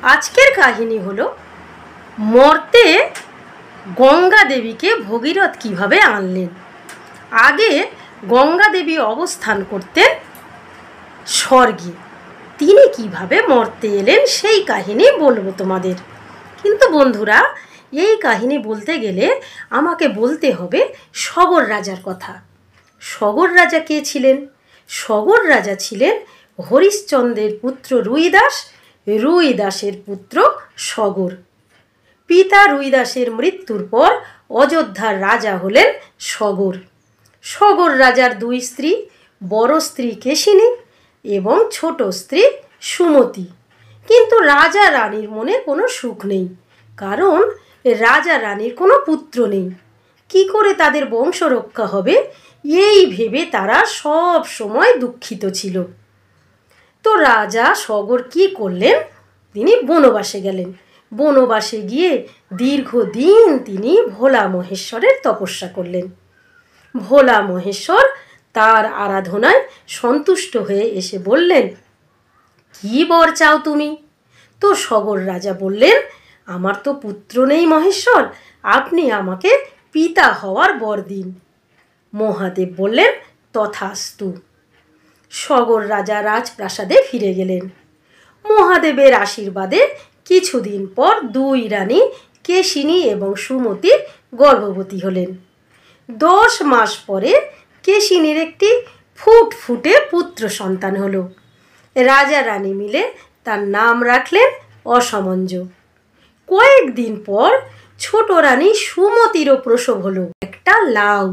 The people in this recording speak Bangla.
আজকের কাহিনী হলো মর্তে গঙ্গা দেবীকে ভগীরথ কিভাবে আনলেন। আগে গঙ্গা দেবী অবস্থান করতেন স্বর্গে, তিনি কিভাবে মর্তে এলেন সেই কাহিনী বলবো তোমাদের। কিন্তু বন্ধুরা, এই কাহিনী বলতে গেলে আমাকে বলতে হবে সগর রাজার কথা। সগর রাজা কে ছিলেন? সগর রাজা ছিলেন হরিশ্চন্দ্রের পুত্র রুইদাস, রুইদাসের পুত্র সগর। পিতা রুইদাসের মৃত্যুর পর অযোধ্যার রাজা হলেন সগর। সগর রাজার দুই স্ত্রী, বড় স্ত্রী কেশিনী এবং ছোট স্ত্রী সুমতি। কিন্তু রাজা রানীর মনে কোনো সুখ নেই, কারণ রাজা রানীর কোনো পুত্র নেই। কি করে তাদের বংশ রক্ষা হবে এই ভেবে তারা সব সময় দুঃখিত ছিল। তো রাজা সগর কি করলেন? তিনি বনবাসে গেলেন। বনবাসে গিয়ে দীর্ঘদিন তিনি ভোলা মহেশ্বরের তপস্যা করলেন। ভোলা মহেশ্বর তার আরাধনায় সন্তুষ্ট হয়ে এসে বললেন, কি বর চাও তুমি? তো সগর রাজা বললেন, আমার তো পুত্র নেই মহেশ্বর, আপনি আমাকে পিতা হওয়ার বর দিন। মহাদেব বললেন, তথাস্তু। সগর রাজা রাজপ্রাসাদে ফিরে গেলেন। মহাদেবের আশীর্বাদে কিছুদিন পর দুই রানী কেশিনী এবং সুমতি গর্ভবতী হলেন। 10 মাস পরে কেশিনীর একটি ফুটফুটে পুত্র সন্তান হলো। রাজা রানী মিলে তার নাম রাখলেন অসমঞ্জ। কয়েকদিন পর ছোট রানী সুমতিরও প্রসব হলো একটা লাউ।